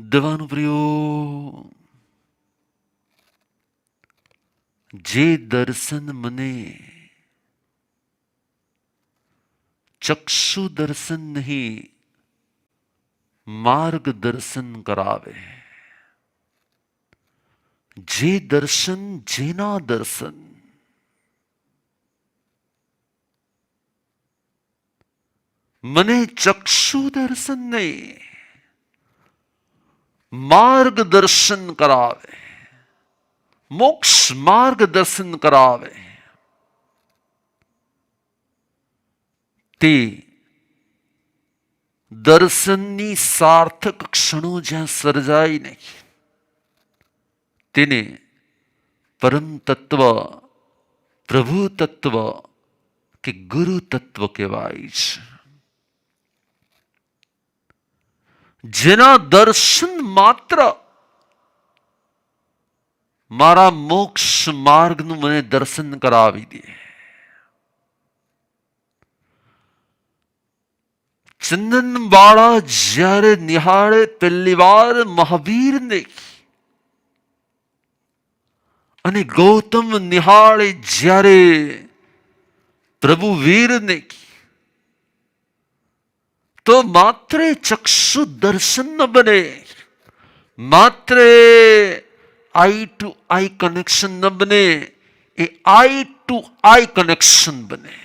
દેવાનું પ્રિયો, જે દર્શન મને ચક્ષુ દર્શન નહીં માર્ગદર્શન કરાવે, જે દર્શન જેના દર્શન મને ચક્ષુ દર્શન નહીં માર્ગદર્શન કરાવે, મોક્ષ માર્ગદર્શન કરાવે, તે દર્શનની સાર્થક ક્ષણો જ્યાં સર્જાય ને તેને પરમ તત્વ, પ્રભુ તત્વ કે ગુરુ તત્વ કહેવાય છે. જેના દર્શન માત્ર મારા મોક્ષ માર્ગનું મને દર્શન કરાવી દે. ચંદનબાળા જ્યારે નિહાળે પહેલી વાર મહાવીરને અને ગૌતમ નિહાળે જ્યારે પ્રભુ વીરને, તો માત્ર ચક્ષુ દર્શન ન બને, માત્ર આઈ ટુ આઈ કનેક્શન ન બને, એ આઈ ટુ આઈ કનેક્શન બને.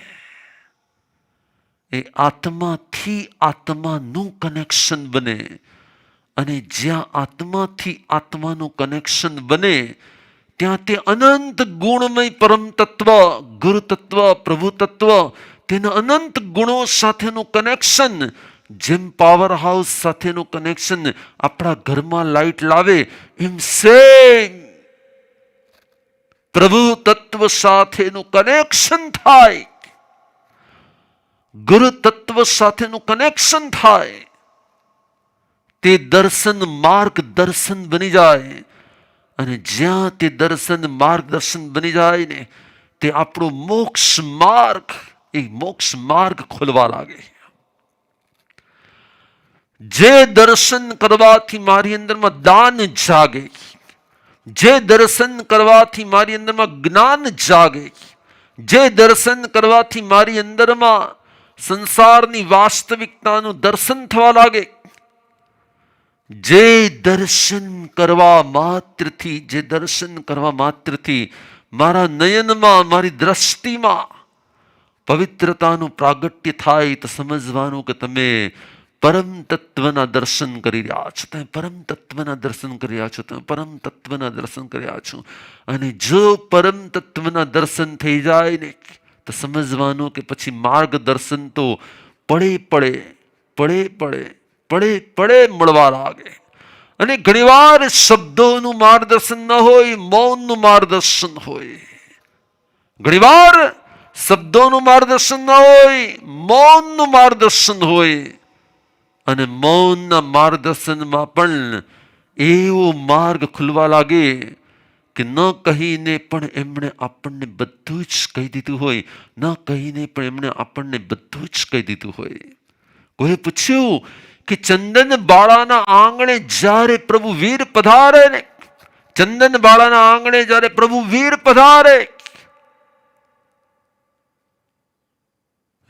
એ આત્માથી આત્માનું કનેક્શન બને. અને જ્યાં આત્માથી આત્માનું કનેક્શન બને ત્યાં તે અનંત ગુણમય પરમ તત્વ, ગુરુ તત્વ, પ્રભુ તત્વ, તેના અનંત ગુણો સાથેનું કનેક્શન, જેમ પાવર હાઉસ સાથેનું કનેક્શન આપણા ઘરમાં લાઈટ લાવે, એમ સેમ પ્રભુ તત્વ સાથેનું કનેક્શન થાય, ગુરુ તત્વ સાથેનું કનેક્શન થાય. તે દર્શન માર્ગદર્શન બની જાય. અને જ્યાં તે દર્શન માર્ગદર્શન બની જાય ને, તે આપણો મોક્ષ માર્ગ, એ મોક્ષ માર્ગ ખોલવા લાગે. જે દર્શન કરવાથી મારી અંદરમાં દાન જાગે, જે દર્શન કરવાથી મારી અંદરમાં જ્ઞાન જાગે, જે દર્શન કરવાથી મારી અંદરમાં સંસારની વાસ્તવિકતાનું દર્શન થવા લાગે, જે દર્શન કરવા માત્રથી, જે દર્શન કરવા માત્રથી મારા નયનમાં, મારી દ્રષ્ટિમાં પવિત્રતાનું પ્રાગટ્ય થાય, તો સમજવાનું કે તમે પરમ તત્વના દર્શન કરી રહ્યા છો, તમે પરમ તત્વના દર્શન કરી રહ્યા છો, તમે પરમ તત્વના દર્શન કરી રહ્યા છો. અને જો પરમ તત્વના દર્શન થઈ જાય ને, તો સમજવાનું કે પછી માર્ગદર્શન તો પડે પડે પડે પડે પડે પડે મળવા લાગે. અને ઘણીવાર શબ્દોનું માર્ગદર્શન ન હોય, મૌનનું માર્ગદર્શન હોય. ઘણીવાર શબ્દોનું માર્ગદર્શન ન હોય, મૌનનું માર્ગદર્શન હોય. અને મૌનના માર્ગદર્શનમાં પણ એવો માર્ગ ખુલવા લાગે કે ન કહીને પણ એમણે આપણને બધું જ કહી દીધું હોય, ન કહીને પણ એમણે આપણને બધું જ કહી દીધું હોય. કોઈ પૂછ્યું કે ચંદન બાળાના આંગણે જ્યારે પ્રભુ વીર પધારે ને, ચંદન બાળાના આંગણે જ્યારે પ્રભુ વીર પધારે,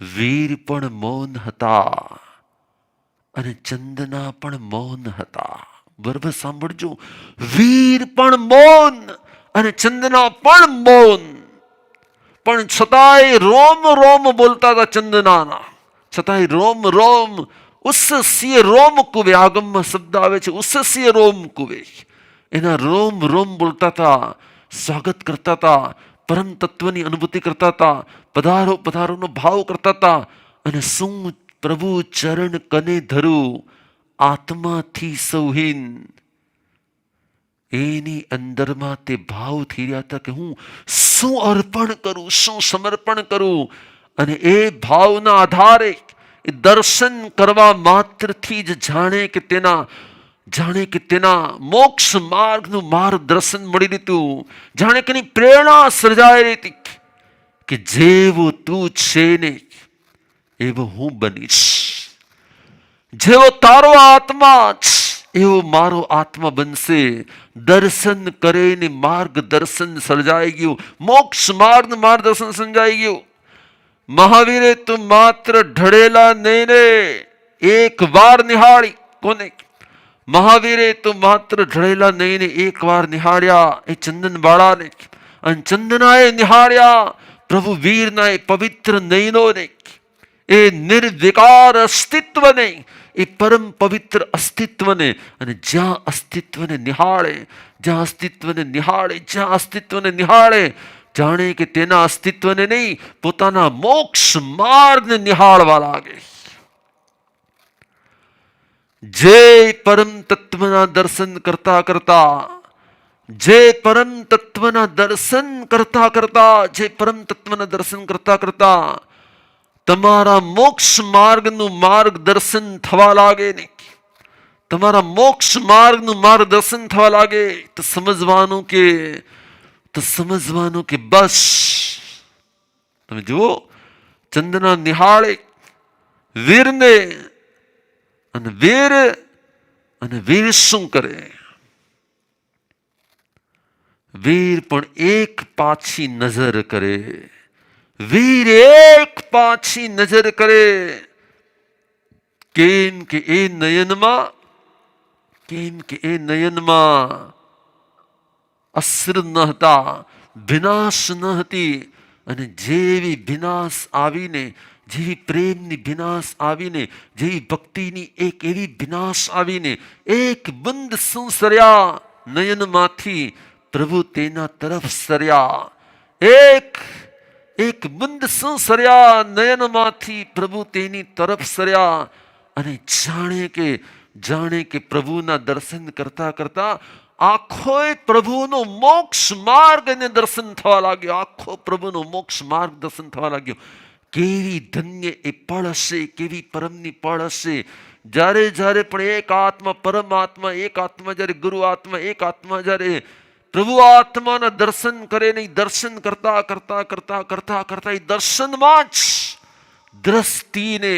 વીર પણ મૌન હતા અને ચંદના પણ મૌન હતા. બરાબર સાંભળજો, વીર પણ મૌન અને ચંદના પણ મૌન. પણ છતાંય રોમ રોમ બોલતા હતા ચંદનાના, છતાંય રોમ રોમ, ઉસ્સસ્ય રોમ કુવે, આગમમાં શબ્દ આવે છે ઉસ્સસ્ય રોમ કુવે. એના રોમ રોમ બોલતા હતા, સ્વાગત કરતા હતા, પરમ તત્વની અનુભૂતિ કરતા હતા, પધારો પધારોનો ભાવ કરતા હતા. અને શું પ્રભુ ચરણ કને ધરું, આત્માથી સૌહીન, એની અંદરમાં તે ભાવ થઈ રહ્યા હતા કે હું શું અર્પણ કરું, શું સમર્પણ કરું. અને એ ભાવના આધારે એ દર્શન કરવા માત્રથી જ જાણે કે તેના મોક્ષ માર્ગનું માર્ગદર્શન મળી લીધું. જાણે કે એની પ્રેરણા સર્જાઈ હતી કે જેવો તું છે ને એવો હું બનીશ, જેવો તારો આત્મા એવો મારો આત્મા બનશે. દર્શન કરે ને માર્ગદર્શન સર્જાઈ ગયું, મોક્ષ માર્ગ માર્ગદર્શન સમજાઈ ગયું. મહાવીરે તો માત્ર ઢળેલા નયને એક વાર નિહાળી. કોને? મહાવીરે તો માત્ર ઢળેલા નયને એક વાર નિહાળ્યા એ ચંદન બાળાને, અને ચંદનાએ નિહાળ્યા પ્રભુ વીરના એ પવિત્ર નયનોને, એ નિર્વિકાર અસ્તિત્વને, એ પરમ પવિત્ર અસ્તિત્વને. અને જ્યાં અસ્તિત્વને નિહાળે, જ્યાં અસ્તિત્વને નિહાળે, જ્યાં અસ્તિત્વને નિહાળે, જાણે કે તેના અસ્તિત્વને નહીં, પોતાના મોક્ષ માર્ગને નિહાળવા લાગે. જે પરમ તત્વના દર્શન કરતા કરતા, જે પરમ તત્વના દર્શન કરતા કરતા, જે પરમ તત્વના દર્શન કરતા કરતા તમારા મોક્ષ માર્ગનું માર્ગદર્શન થવા લાગે ને, તમારા મોક્ષ માર્ગનું માર્ગદર્શન થવા લાગે, તો સમજવાનું કે બસ. તમે જુઓ, ચંદના નિહાળે વીરને, અને વીર શું કરે? વીર પણ એક પાછી નજર કરે. વીર એક પાછી નજર કરે. કેમ કે એ નયનમાં અશ્રુ ન હતા, વિનાશ ન હતી. અને જેવી ભિનાશ આવીને, જેવી પ્રેમની ભિનાશ આવીને, જેવી ભક્તિની એક એવી ભિનાશ આવીને, એક બુંદ સુસર્યા નયનમાંથી પ્રભુ તેના તરફ સર્યા. એક બુંદ સુસર્યા નયનમાંથી પ્રભુ તેની તરફ સર્યા. અને જાણે કે પ્રભુના દર્શન કરતા કરતા આખો પ્રભુનો મોક્ષ માર્ગ એને દર્શન થવા લાગ્યો. આખો પ્રભુનો મોક્ષ માર્ગ દર્શન થવા લાગ્યો. કેવી ધન્ય એ પળ હશે, કેવી પરમની પળ હશે. જ્યારે પણ એક આત્મા પરમાત્મા, એક આત્મા જ્યારે ગુરુ આત્મા, એક આત્મા જ્યારે પ્રભુ આત્માના દર્શન કરે નહીં, દર્શન કરતા કરતા કરતા કરતા કરતા એ દર્શનમાં જ દ્રષ્ટિને,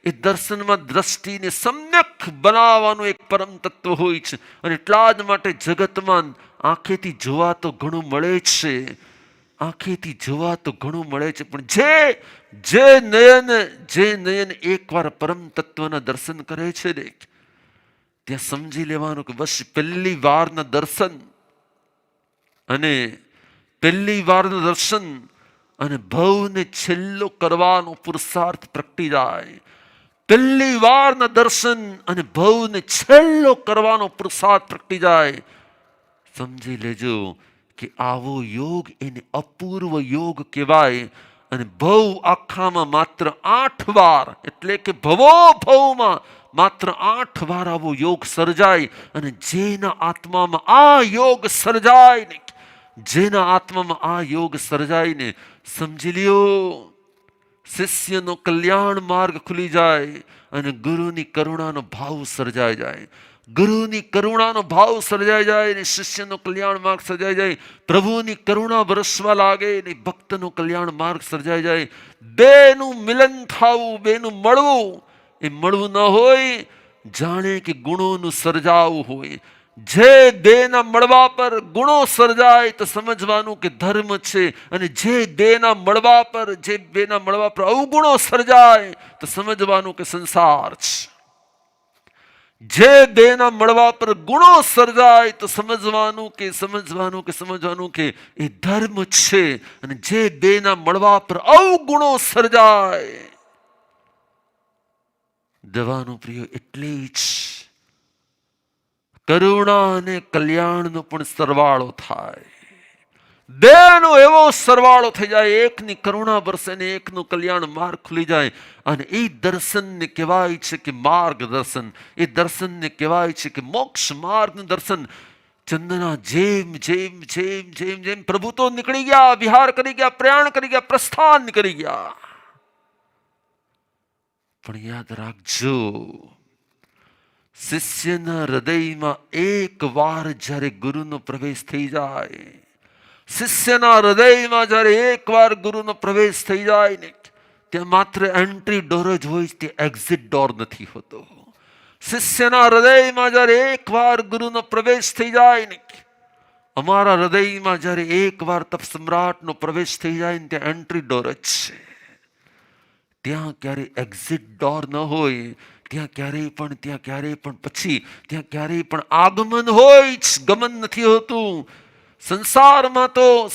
એ દર્શનમાં દ્રષ્ટિને સમ્યક બનાવવાનું એક પરમ તત્વ હોય છે. અને એટલા જ માટે જગતમાં આંખેથી જોવા તો ઘણું મળે છે, આંખેથી જોવા તો ઘણું મળે છે, પણ જે નયન એકવાર પરમ તત્વના દર્શન કરે છે ને, ત્યાં સમજી લેવાનું કે બસ પહેલી વારના દર્શન અને ભવને છેલ્લો કરવાનો પુરુષાર્થ પ્રગટી જાય. પહેલી વારના દર્શન અને ભવને છેલ્લો કરવાનો પુરુષાર્થ પ્રગટી જાય. સમજી લેજો કે આવો યોગ એને અપૂર્વ યોગ કહેવાય. અને ભવ આખામાં માત્ર 8 વાર, એટલે કે ભવોભવમાં માત્ર 8 વાર આવો યોગ સર્જાય. અને જેના આત્મામાં આ યોગ સર્જાય ને, જેના આત્મામાં આ યોગ સર્જાય ને, સમજી લ્યો શિષ્યનો કલ્યાણ માર્ગ ખુલી જાય. અને ગુરુની કરુણાનો ભાવ સર્જાઈ જાય. ગુરુની કરુણાનો ભાવ સર્જાઈ જાય ને શિષ્યનો કલ્યાણ માર્ગ સર્જાઈ જાય. પ્રભુની કરુણા વરસવા લાગે ને ભક્તનો કલ્યાણ માર્ગ સર્જાઈ જાય. બેનું મિલન થવું, બેનું મળવું, એ મળવું ન હોય, જાણે કે ગુણોનું સર્જાવું હોય. જે બેના મળવા પર ગુણો સર્જાય તો સમજવાનું કે ધર્મ છે. અને જે બેના મળવા પર અવગુણો સર્જાય તો સમજવાનું કે સંસાર છે. જે બેના મળવા પર ગુણો સર્જાય તો સમજવાનું કે એ ધર્મ છે. અને જે બેના મળવા પર અવગુણો સર્જાય, દેવાનું પ્રિય, એટલે જ કરુણા અને કલ્યાણનો પણ સરવાળો થાય. બેનો એવો સરવાળો થઈ જાય, એકની કરુણા વરસે ને એકનું કલ્યાણ માર્ગ ખુલી જાય. અને એ દર્શનને કહેવાય છે કે માર્ગદર્શન. એ દર્શનને કહેવાય છે કે મોક્ષ માર્ગનું દર્શન. ચંદના જેમ પ્રભુ તો નીકળી ગયા, વિહાર કરી ગયા, પ્રયાણ કરી ગયા, પ્રસ્થાન કરી ગયા. પણ યાદ રાખજો, શિષ્યના હૃદયમાં એક વાર જ્યારે ગુરુનો પ્રવેશ થઈ જાય, શિષ્યના હૃદયમાં જ્યારે એક વાર ગુરુનો પ્રવેશ થઈ જાય ને, ત્યાં માત્ર એન્ટ્રી ડોર જ હોય, તે એક્ઝિટ ડોર નથી હોતો. શિષ્યના હૃદયમાં જ્યારે એકવાર ગુરુનો પ્રવેશ થઈ જાય ને, અમારા હૃદયમાં જ્યારે એકવાર તપ સમ્રાટનો પ્રવેશ થઈ જાય ને, ત્યાં એન્ટ્રી ડોર જ છે. ત્યાં ક્યારે એક્ઝિટ ડોર ન હોય, ત્યાં ક્યારેય પણ પછી ત્યાં ક્યારેય પણ આગમન હોય જ, ગમન નથી હોતું. સંસારમાં તો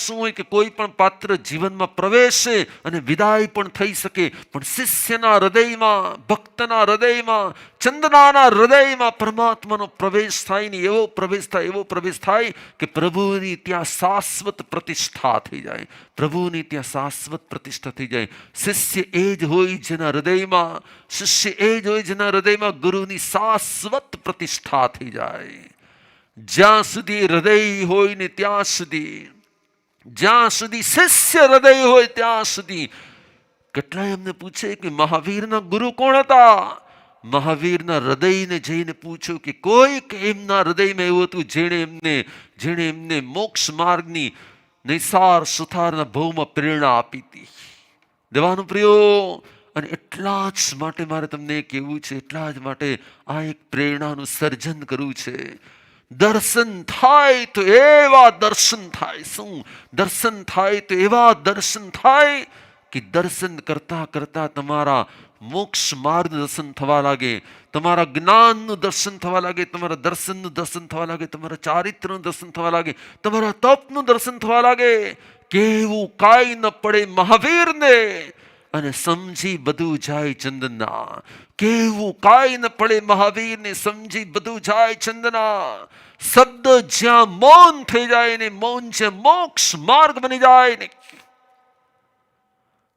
શું હોય કે કોઈ પણ પાત્ર જીવનમાં પ્રવેશે અને વિદાય પણ થઈ શકે, પણ શિષ્યના હૃદયમાં, ભક્તના હૃદયમાં, ચંદનાના હૃદયમાં પરમાત્માનો પ્રવેશ થાય ને, એવો પ્રવેશ થાય કે પ્રભુની ત્યાં શાશ્વત પ્રતિષ્ઠા થઈ જાય. પ્રભુની ત્યાં શાશ્વત પ્રતિષ્ઠા થઈ જાય. શિષ્ય એ જ હોય જેના હૃદયમાં ગુરુની શાશ્વત પ્રતિષ્ઠા થઈ જાય. જ્યાં સુધી હૃદય હોય ને ત્યાં સુધી, જ્યાં સુધી શિષ્ય હૃદય હોય ત્યાં સુધી. કેટલાય એમને પૂછે કે મહાવીરના ગુરુ કોણ હતા? મહાવીરના હૃદયને જઈને પૂછ્યું કે કોઈક એમના હૃદયમાં એવું હતું જેણે એમને મોક્ષ માર્ગની નૈસાર સુથારના ભાવમાં પ્રેરણા આપી હતી. દેવાનું પ્રિયો, અને એટલા જ માટે મારે તમને કહેવું છે, એટલા જ માટે આ એક પ્રેરણાનું સર્જન કરવું છે. દર્શન થાય તો એવા દર્શન થાય. શું દર્શન થાય? તો એવા દર્શન થાય કે દર્શન કરતા કરતા તમારા મોક્ષ માર્ગ દર્શન થવા લાગે, તમારા જ્ઞાનનું દર્શન થવા લાગે, તમારા દર્શનનું દર્શન થવા લાગે, તમારા ચારિત્રનું દર્શન થવા લાગે, તમારા તપનું દર્શન થવા લાગે. કેવું કાંઈ ન પડે મહાવીરને, અને સમજી બધું જાય ચંદના. કેવું કાંઈ ન પડે મહાવીરને, સમજી બધું જાય ચંદના. શબ્દ જ્યાં મૌન થઈ જાય ને, મૌન જ્યાં મોક્ષ માર્ગ બની જાય ને,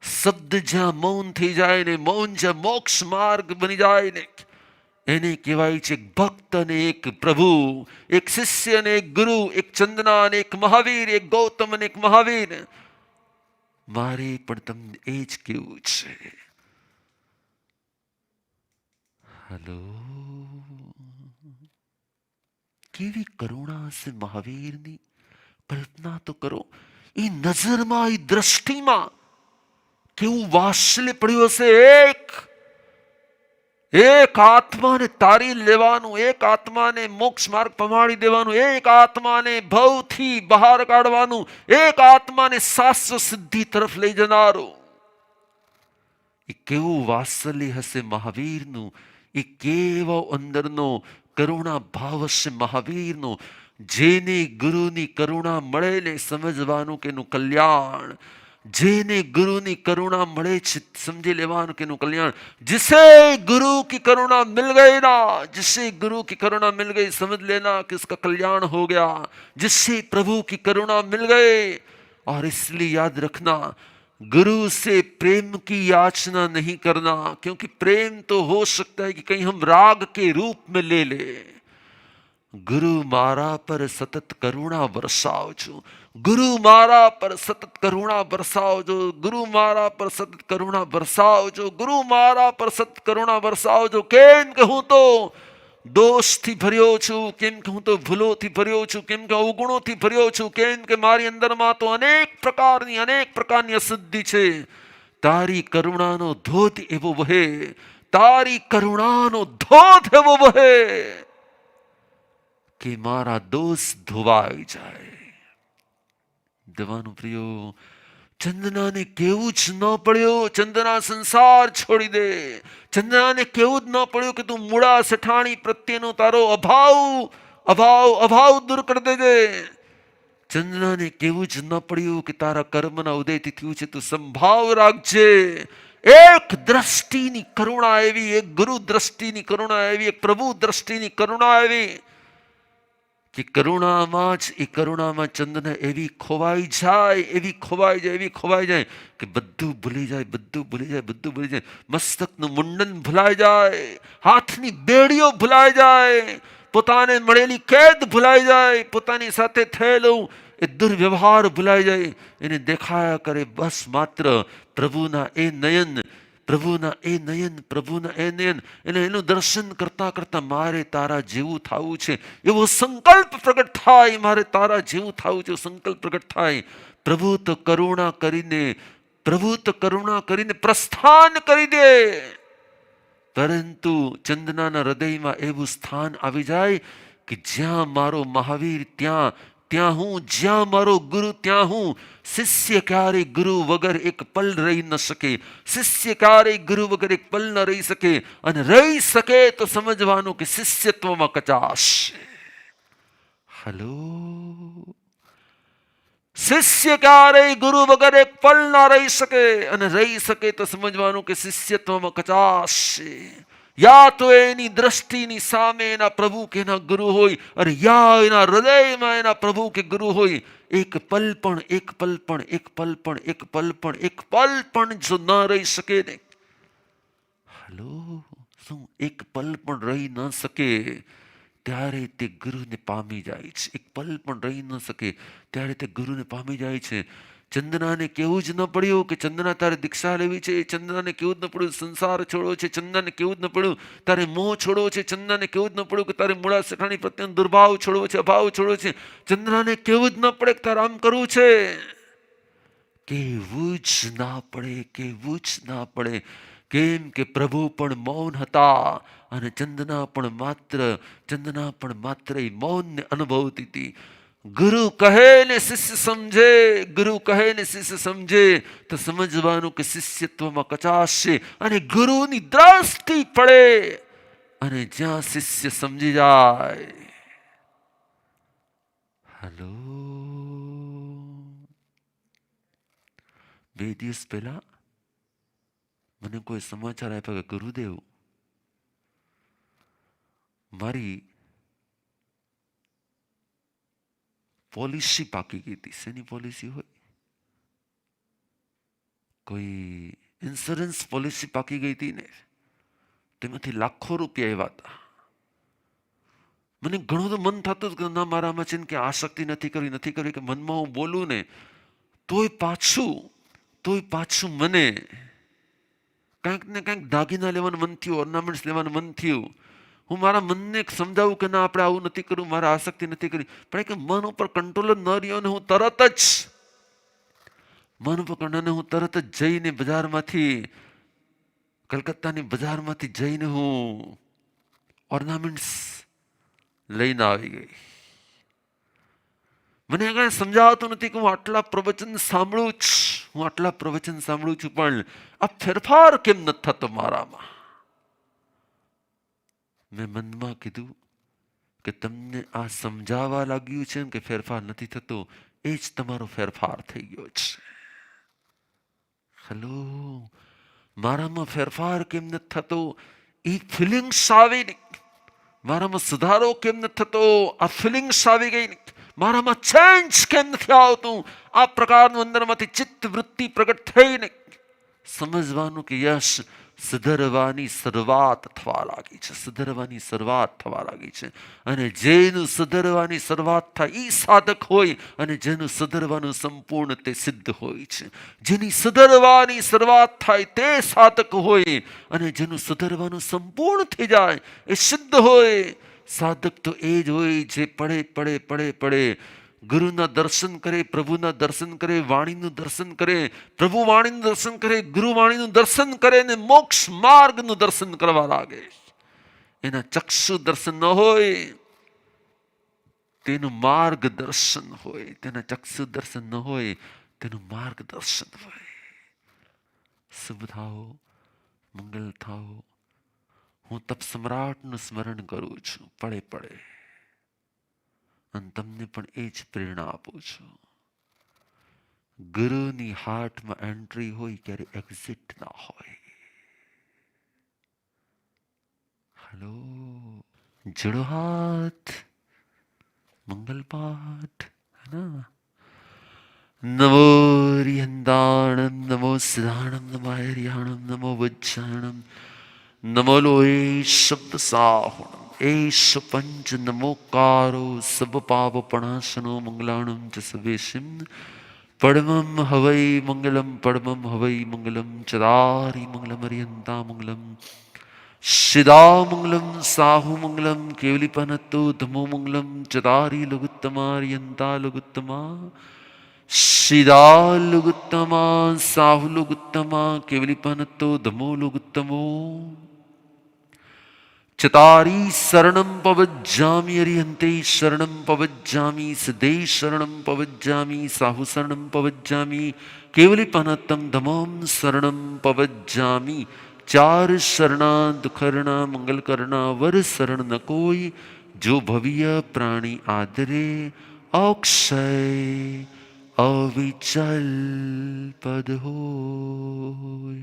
શબ્દ જ્યાં મૌન થઈ જાય ને, મૌન જ્યાં મોક્ષ માર્ગ બની જાય ને, એને કહેવાય છે એક ભક્ત અને એક પ્રભુ, એક શિષ્ય અને એક ગુરુ, એક ચંદના અને એક મહાવીર, એક ગૌતમ અને એક મહાવીર. મારે પણ તમને એ જ કેવું છે. હલો, કેવી કરુણા હશે મહાવીરની, કલ્પના તો કરો. એ નજરમાં, એ દ્રષ્ટિમાં કેવું વાત્સલ્ય પડ્યું હશે. એક આત્માને તારી લેવાનું, એક આત્માને મોક્ષ માર્ગ પમાડી દેવાનું, એક આત્માને ભવથી બહાર કાઢવાનું, એક આત્માને શાશ્વત સિદ્ધિ તરફ લઈ જનારું. એ કેવું વાત્સલ્ય હશે મહાવીરનું, એ કેવો અંદરનો કરુણા ભાવ હશે મહાવીરનો. જેને ગુરુની કરુણા મળે ને, સમજવાનું કે એનું કલ્યાણ. જેને गुरु करुणा મળે છે, સમજી લેવાનું કે એનું કલ્યાણ. जिसे गुरु की करुणा मिल गई ना, जिसे गुरु की करुणा मिल गई, समझ लेना कि उसका कल्याण हो गया. जिससे प्रभु की करुणा मिल गई. और इसलिए याद रखना, गुरु से प्रेम की याचना नहीं करना, क्योंकि प्रेम तो हो सकता है कि कहीं हम राग के रूप में ले ले. गुरु मारा पर सतत करुणा बरसावजो, गुरु मारा पर सतत करुणा बरसावजो, गुरु मारा पर सतत करुणा बरसावजो, गुरु मारा पर सतत करुणा बरसावजो. केम कहूं तो दोषથી ભર્યો છું, કેમ કે હું તો ભૂલોથી ભર્યો છું, કેમ કે અવગુણોથી ભર્યો છું, કેમ કે મારી અંદરમાં તો અનેક પ્રકારની અશુદ્ધિ છે. તારી કરુણાનો ધોધ એવો વહે, તારી કરુણાનો ધોધ એવો વહે કે મારા દોષ ધોવાઈ જાય. દેવાનું પ્રિયો, ચંદનાને કેવું જ ન પડ્યું ચંદના સંસાર છોડી દે. ચંદનાને કેવું જ ન પડ્યું કે તું મૂળા સઠાણી પ્રત્યેનો તારો અભાવ દૂર કરી દેજે. ચંદનાને કેવું જ ન પડ્યું કે તારા કર્મના ઉદયથી થયું છે, તું સંભાવ રાખજે. એક દ્રષ્ટિની કરુણા આવી, એક ગુરુ દ્રષ્ટિની કરુણા આવી, એક પ્રભુ દ્રષ્ટિની કરુણા આવી કે કરુણામાં ચંદન એવી ખોવાઈ જાય કે બધું ભૂલી જાય. મસ્તકનું મુંડન ભૂલાઈ જાય, હાથની બેડીઓ ભૂલાઈ જાય, પોતાને મળેલી કેદ ભૂલાઈ જાય, પોતાની સાથે થયેલું એ દુર્વ્યવહાર ભૂલાઈ જાય. એને દેખાયા કરે બસ માત્ર પ્રભુના એ નયન, એને એનું દર્શન કરતા કરતા મારે તારા જેવું થવું છે એવો સંકલ્પ પ્રગટ થાય. મારે તારા જેવું થવું છે સંકલ્પ પ્રગટ થાય. પ્રભુ તો કરુણા કરીને પ્રસ્થાન કરી દે. પરંતુ ચંદનાના હૃદયમાં એવું સ્થાન આવી જાય કે જ્યાં મારો મહાવીર ત્યાં ત્યાં હું, જ્યાં મારો ગુરુ ત્યાં હું. શિષ્ય ક્યારેય ગુરુ વગર એક પલ રહી ન શકે. શિષ્ય ક્યારેય ગુરુ વગર એક પલ ન રહી શકે. અને રહી શકે તો સમજવાનું કે શિષ્યત્વમાં કચાશ. હલો, શિષ્ય ક્યારેય ગુરુ વગર એક પલ ના રહી શકે. અને રહી શકે તો સમજવાનું કે શિષ્યત્વમાં કચાશ છે. યા તો એની દ્રષ્ટિની સામે એના પ્રભુ કે એના ગુરુ હોય, અને યા એના હૃદયમાં એના પ્રભુ કે ગુરુ હોય. એક પલ પણ, એક પલ પણ, એક પલ પણ, એક પલ પણ, એક પલ પણ જો ન રહી શકે ને, હલો, શું એક પલ પણ રહી ન શકે ત્યારે તે ગુરુને પામી જાય છે. એક પલ પણ રહી ન શકે ત્યારે તે ગુરુને પામી જાય છે. ચંદનાને કેવું જ ન પડ્યું કે ચંદના તારે દીક્ષા લેવી છે. ચંદનાને કેવું જ ન પડ્યું સંસાર છોડવો છે. ચંદનાને કેવું જ ન પડ્યું તારે મોહ છોડવો છે. ચંદનાને કેવું જ ન પડ્યું કે તારે મૂળા સખાણી પ્રત્યેનો દુર્ભાવ છોડવો છે, અભાવ છોડવો છે. ચંદનાને કેવું જ ન પડે કે તારે આમ કરવું છે. કેવું જ ના પડે, કેવું જ ના પડે. કેમ કે પ્રભુ પણ મૌન હતા, અને ચંદના પણ માત્ર એ મૌનને અનુભવતી હતી. ગુરુ કહે ને શિષ્ય સમજે, ગુરુ કહે ને શિષ્ય સમજે તો સમજવાનું કે શિષ્યત્વમાં કચાશ છે. અને ગુરુની દ્રષ્ટિ પડે અને જ્યાં શિષ્ય સમજી જાય. હલો, 2 દિવસ પહેલા મને કોઈ સમાચાર આપ્યા કે ગુરુદેવ, મારી પોલિસી પાકી ગઈ હતી. શેની પોલિસી હોય? કોઈ ઇન્સ્યોરન્સ પોલિસી પાકી ગઈ હતી ને, તેમાંથી લાખો રૂપિયા આવ્યા હતા. મને ઘણું તો મન થતું કે ના, મારામાં છે ને કે આસક્તિ નથી કરવી કે મનમાં હું બોલું ને તોય પાછું મને કંઈક ને કંઈક દાગીના લેવાનું મન થયું, ઓર્નામેન્ટ્સ લેવાનું મન થયું. હું મારા મનને સમજાવું કે ના, આપણે આવું નથી કરવું, મારા આસક્તિ નથી કરવી. પણ કે મન ઉપર કંટ્રોલ જ ન રહ્યો ને હું તરત જ જઈને બજારમાંથી, કલકત્તાની બજારમાંથી જઈને હું ઓર્નામેન્ટ્સ લઈને આવી ગઈ. મને કઈ સમજાવતું નથી કે હું આટલા પ્રવચન સાંભળું છું, પણ આ ફેરફાર કેમ નથી થતો મારામાં. મેં મનમાં કીધું કે તમને આ સમજાવવા લાગ્યું છે કે ફેરફાર નથી થતો, એ જ તમારો ફેરફાર થઈ ગયો છે. હલો, મારામાં ફેરફાર કેમ નથી થતો? એ ફિલિંગ્સ આવી ને, મારામાં સુધારો કેમ નથી થતો? આ ફિલિંગ્સ આવી ગઈ ને, મારામાં ચેન્જ કેમ નથી આવતું? આ પ્રકારનું અંદરમાંથી ચિત્ત વૃત્તિ પ્રગટ થઈને સમજવાનું કે યશ, સુધરવાની શરૂઆત થવા લાગી છે. અને જેનું સુધરવાની શરૂઆત થાય એ સાધક હોય, અને જેનું સુધરવાનું સંપૂર્ણ તે સિદ્ધ હોય છે. જેની સુધરવાની શરૂઆત થાય તે સાધક હોય, અને જેનું સુધરવાનું સંપૂર્ણ થઈ જાય એ સિદ્ધ હોય. સાધક તો એ જ હોય જે પડે ગુરુના દર્શન કરે, પ્રભુના દર્શન કરે, વાણીનું દર્શન કરે, પ્રભુ વાણીનું દર્શન કરે, ગુરુ વાણીનું દર્શન કરે ને મોક્ષ માર્ગનું દર્શન કરવા લાગે. એના ચક્ષુ દર્શન ન હોય, તેનું માર્ગદર્શન હોય. તેના ચક્ષુ દર્શન ન હોય, તેનું માર્ગદર્શન હોય. શુભ થાઓ, મંગલ થાઓ. હું તપ સમ્રાટનું સ્મરણ કરું છું પડે, અને તમને પણ એ જ પ્રેરણા આપું છું. ગુરુની હાર્ટમાં એન્ટ્રી હોય ક્યારે એક્ઝિટ ના હોય. હલો, જોડો હાથ, મંગલ પાઠ. નમો રિહંદાણમ, નમો સિદ્ધાણમ, નમો હરિયાણમ, નમો વજ્જાણમ, નમો લોહે શબ્દ સાહુણમ, એશ પંચ નમોકારો સબ પાપ પણાસનો મંગલાણમ ચ સવેશિમ. પડમમ હવૈ મંગલમ ચદારી મંગલમ હરિયંતા મંગલમ સિદા મંગલમ સાહુ મંગલમ કેવલીપનતો ધમો મંગલમ ચદારી લઘુત્તમા હરિયંતા લઘુત્તમા સિદા લઘુત્તમા સાહુ લઘુત્તમા કેવલીપનતો ધમો લઘુત્તમો. चतारी शरणं पवज्जामि अरिहन्ते शरणं पवज्जामि सिद्धे शरणं पवज्जामि साहु शरणं पवज्जामि केवलीपनत्तं धमं शरणं पवज्जामि चार शरणा दुखरणा मंगल करना वर शरण न कोई जो भविय प्राणी आदरे अक्षय अविचल पद होय।